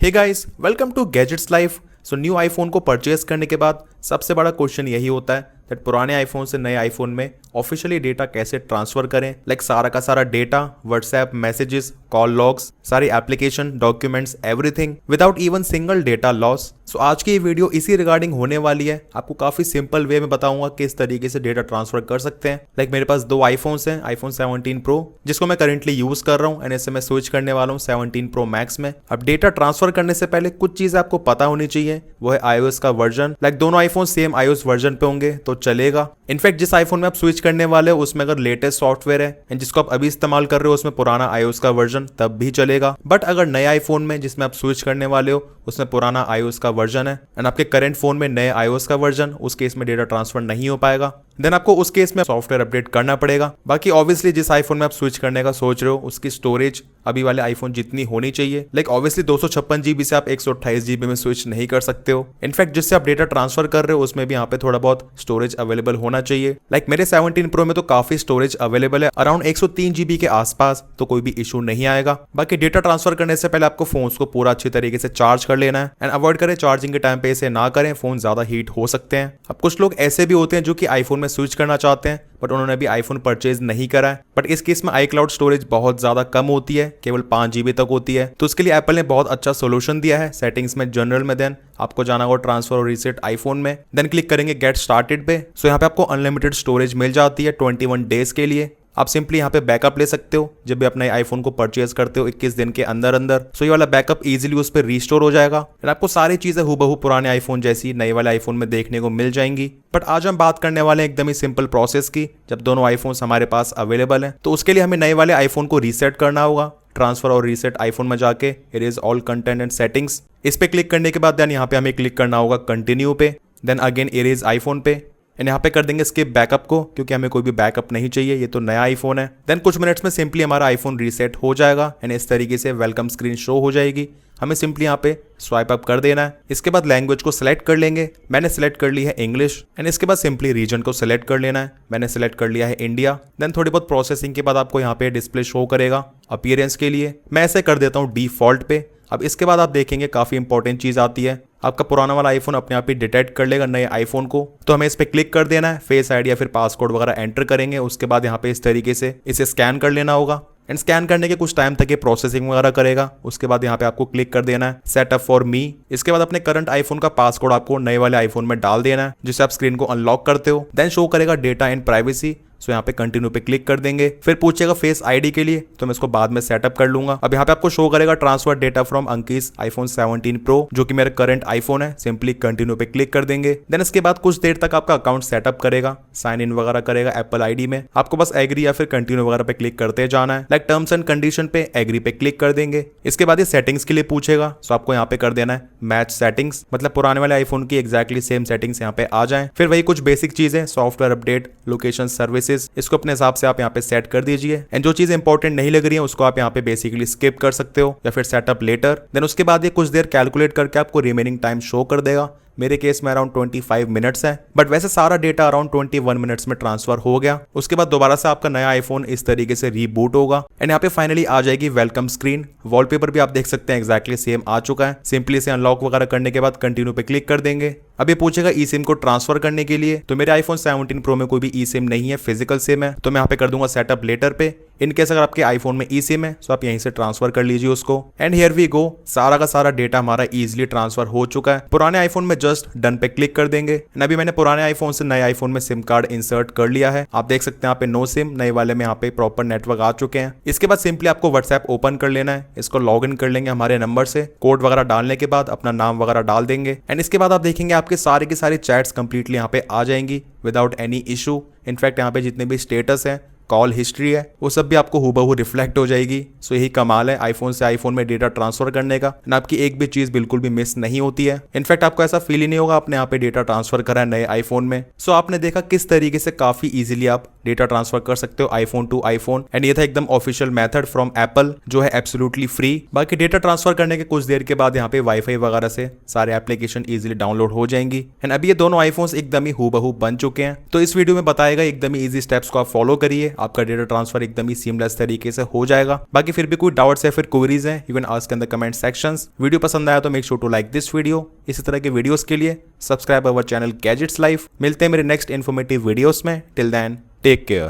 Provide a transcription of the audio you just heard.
Hey guys, welcome to Gadgets Life. So new iPhone को purchase करने के बाद सबसे बड़ा क्वेश्चन यही होता है दैट पुराने आईफोन से नए आईफोन में ऑफिशियली डेटा कैसे ट्रांसफर करें। लाइक सारा का सारा data, WhatsApp messages, call logs, सारी application, documents, everything without even single data loss. So आज की ये वीडियो इसी रिगार्डिंग होने वाली है। आपको काफी सिंपल वे में बताऊंगा किस तरीके से डेटा ट्रांसफर कर सकते हैं। लाइक मेरे पास दो आईफोन्स हैं, आईफोन 17 प्रो जिसको मैं करेंटली यूज कर रहा हूँ एंड इससे मैं स्विच करने वाला हूँ 17 प्रो मैक्स में। अब डेटा ट्रांसफर करने से पहले कुछ चीजें आपको पता होनी चाहिए, वो है iOS का वर्जन। लाइक दोनों आईफोन सेम iOS वर्जन पे होंगे तो चलेगा। इनफैक्ट जिस आईफोन में आप स्विच करने वाले हो उसमें अगर लेटेस्ट सॉफ्टवेयर है एंड जिसको आप अभी इस्तेमाल कर रहे हो उसमें पुराना iOS का वर्जन तब भी चलेगा। बट अगर नए आईफोन में जिसमें आप स्विच करने वाले हो उसमें पुराना iOS का वर्जन है एंड आपके करंट फोन में नए iOS का वर्जन, उस केस में डेटा ट्रांसफर नहीं हो पाएगा। देन आपको उस केस में सॉफ्टवेयर अपडेट करना पड़ेगा। बाकी ऑब्वियसली जिस आईफोन में आप स्विच करने का सोच रहे हो उसकी स्टोरेज अभी वाले आईफोन जितनी होनी चाहिए। लाइक ऑब्वियसली 256 GB से आप 128 GB में स्विच नहीं कर सकते हो। इनफैक्ट जिससे आप डेटा ट्रांसफर कर रहे हो उसमें भी यहाँ पे थोड़ा बहुत स्टोरेज अवेलेबल होना चाहिए। लाइक मेरे 17 प्रो में तो काफी स्टोरेज अवेलेबल है, अराउंड 103 GB के आसपास, तो कोई भी इशू नहीं आएगा। बाकी डेटा ट्रांसफर करने से पहले आपको फोन को पूरा अच्छी तरीके से चार्ज कर लेना है एंड अवॉइड करें चार्जिंग के टाइम पे इसे ना करें, फोन ज्यादा हीट हो सकते हैं। अब कुछ लोग ऐसे भी होते हैं जो कि आईफोन में स्विच करना चाहते हैं बट उन्होंने अभी आईफोन परचेज नहीं करा है। बट इस केस में iCloud स्टोरेज बहुत ज्यादा कम होती है, केवल 5 GB तक होती है। तो उसके लिए एप्पल ने बहुत अच्छा सोल्यूशन दिया है सेटिंग्स में, जनरल में। देन आपको जाना होगा ट्रांसफर और रीसेट आईफोन में, देन क्लिक करेंगे गेट स्टार्टेड पे। सो यहाँ पे आपको अनलिमिटेड स्टोरेज मिल जाती है 21 डेज के लिए। आप सिंपली यहाँ पे बैकअप ले सकते हो जब भी अपने आईफोन को परचेज करते हो 21 दिन के अंदर अंदर। सो ये वाला बैकअप इजीली उस पर रीस्टोर हो जाएगा और आपको सारी चीजें हूबहू पुराने आईफोन जैसी नए वाले आईफोन में देखने को मिल जाएंगी। बट आज हम बात करने वाले हैं एकदम ही सिंपल प्रोसेस की। जब दोनों आईफोन हमारे पास अवेलेबल हैं तो उसके लिए हमें नए वाले आईफोन को रीसेट करना होगा। ट्रांसफर और रीसेट आईफोन में जाके erase all content and settings, इस पे क्लिक करने के बाद देन यहाँ पे हमें क्लिक करना होगा कंटिन्यू पे, देन अगेन इरेज आईफोन पे एंड यहाँ पे कर देंगे स्किप बैकअप को क्योंकि हमें कोई भी बैकअप नहीं चाहिए, ये तो नया आईफोन है। देन कुछ मिनट्स में सिंपली हमारा आईफोन रीसेट हो जाएगा एंड इस तरीके से वेलकम स्क्रीन शो हो जाएगी। हमें सिंपली यहाँ पे स्वाइप अप कर देना है। इसके बाद लैंग्वेज को सिलेक्ट कर लेंगे, मैंने सिलेक्ट कर ली है इंग्लिश एंड इसके बाद सिंपली रीजन को सिलेक्ट कर लेना है, मैंने सिलेक्ट कर लिया है इंडिया। देन थोड़ी बहुत प्रोसेसिंग के बाद आपको यहाँ पे डिस्प्ले शो करेगा अपीयरेंस के लिए, मैं ऐसे कर देता हूँ डिफॉल्ट पे। अब इसके बाद आप देखेंगे काफी इंपॉर्टेंट चीज आती है, आपका पुराना वाला आईफोन अपने आप ही डिटेक्ट कर लेगा नए आईफोन को। तो हमें इस पे क्लिक कर देना है, फेस आईडी या फिर पासकोड वगैरह एंटर करेंगे। उसके बाद यहाँ पे इस तरीके से इसे स्कैन कर लेना होगा एंड स्कैन करने के कुछ टाइम तक ये प्रोसेसिंग वगैरह करेगा। उसके बाद यहाँ पे आपको क्लिक कर देना है सेटअप फॉर मी। इसके बाद अपने करंट आईफोन का पासकोड आपको नए वाले आईफोन में डाल देना है जिससे आप स्क्रीन को अनलॉक करते हो। देन शो करेगा डेटा एंड प्राइवेसी, सो यहाँ पे कंटिन्यू पे क्लिक कर देंगे। फिर पूछेगा फेस आईडी के लिए, तो मैं इसको बाद में सेटअप कर लूंगा। अब यहाँ पे आपको शो करेगा ट्रांसफर डेटा फ्रॉम अंकिस आईफोन 17 प्रो जो कि मेरा करंट आईफोन है। सिंपली कंटिन्यू पे क्लिक कर देंगे। देन इसके बाद कुछ देर तक आपका अकाउंट सेटअप करेगा, साइन इन वगैरह करेगा एप्पल आईडी में। आपको बस एग्री या फिर कंटिन्यू वगैरह पे क्लिक करते जाना है। लाइक टर्म्स एंड कंडीशन पे एग्री पे क्लिक कर देंगे। इसके बाद ये सेटिंग्स के लिए पूछेगा, सो आपको यहाँ पे कर देना है मैच सेटिंग्स, मतलब पुराने वाले आईफोन की एक्जैक्टली सेम सेटिंग्स यहाँ पे आ जाए। फिर वही कुछ बेसिक चीजें, सॉफ्टवेयर अपडेट, लोकेशन सर्विसेज, इसको अपने हिसाब से आप यहाँ पे सेट कर दीजिए एंड जो चीज इंपॉर्टेंट नहीं लग रही है उसको आप यहाँ पे बेसिकली स्किप कर सकते हो या फिर सेटअप लेटर। देन उसके बाद ये कुछ देर कैलकुलेट करके आपको रिमेनिंग टाइम शो कर देगा। मेरे केस में अराउंड 25 मिनट्स है, बट वैसे सारा डेटा अराउंड 21 मिनट्स में ट्रांसफर हो गया। उसके बाद दोबारा से आपका नया आईफोन इस तरीके से रीबूट होगा एंड यहाँ पे फाइनली आ जाएगी वेलकम स्क्रीन। वॉलपेपर भी आप देख सकते हैं एक्जैक्टली सेम आ चुका है। सिंपली से अनलॉक वगैरह करने के बाद कंटिन्यू पे क्लिक कर देंगे। अब ये पूछेगा ई सिम को ट्रांसफर करने के लिए, तो मेरे आईफोन 17 प्रो में कोई भी ई सिम नहीं है, फिजिकल सिम है, तो मैं यहाँ पे कर दूंगा सेटअप लेटर पे। इनकेस अगर आपके आईफोन में ई सिम है तो आप यहीं से ट्रांसफर कर लीजिए उसको एंड हियर वी गो। सारा का सारा डेटा हमारा इजीली ट्रांसफर हो चुका है। पुराने आईफोन में जस्ट डन पे क्लिक कर देंगे एंड अभी मैंने पुराने आईफोन से नए आईफोन में सिम कार्ड इंसर्ट कर लिया है। आप देख सकते हैं यहाँ पे नो सिम, नए वाले में यहाँ पे प्रॉपर नेटवर्क आ चुके हैं। इसके बाद सिंपली आपको व्हाट्सएप ओपन कर लेना है, इसको लॉग इन कर लेंगे हमारे नंबर से, कोड वगैरह डालने के बाद अपना नाम वगैरह डाल देंगे एंड इसके बाद आप देखेंगे आपके सारे के सारे चैट्स कंप्लीटली यहाँ पे आ जाएंगी विदाउट एनी इशू। इनफैक्ट यहाँ पे जितने भी स्टेटस है, कॉल हिस्ट्री है, वो सब भी आपको हूबहू रिफ्लेक्ट हो जाएगी। सो यही कमाल है आईफोन से आईफोन में डेटा ट्रांसफर करने का, ना आपकी एक भी चीज बिल्कुल भी मिस नहीं होती है। इनफैक्ट आपको ऐसा फील ही नहीं होगा आपने यहाँ पे डेटा ट्रांसफर करा है नए आईफोन में। सो आपने देखा किस तरीके से काफी इजीली आप डेटा ट्रांसफर कर सकते हो आईफोन टू आईफोन एंड ये था एकदम ऑफिशियल मेथड फ्रॉम एप्पल जो है एब्सोल्युटली फ्री। बाकी डेटा ट्रांसफर करने के कुछ देर के बाद यहाँ पे वाईफाई वगैरह से सारे एप्लीकेशन इजीली डाउनलोड हो जाएंगी एंड अभी ये दोनों आईफोन्स एकदम ही हूबहू बन चुके हैं। तो इस वीडियो में बताएगा एकदम ही इजी स्टेप्स को आप फॉलो करिए, आपका डेटा ट्रांसफर एकदम ही सीमलेस तरीके से हो जाएगा। बाकी फिर भी कोई डाउट्स है फिर क्वेरीज है, you can ask in the comment sections. Video पसंद आया तो make sure to like this video. इसी तरह के वीडियोस के लिए subscribe our channel Gadgets Life. मिलते हैं मेरे नेक्स्ट इन्फॉर्मेटिव वीडियोस में। Till then take care.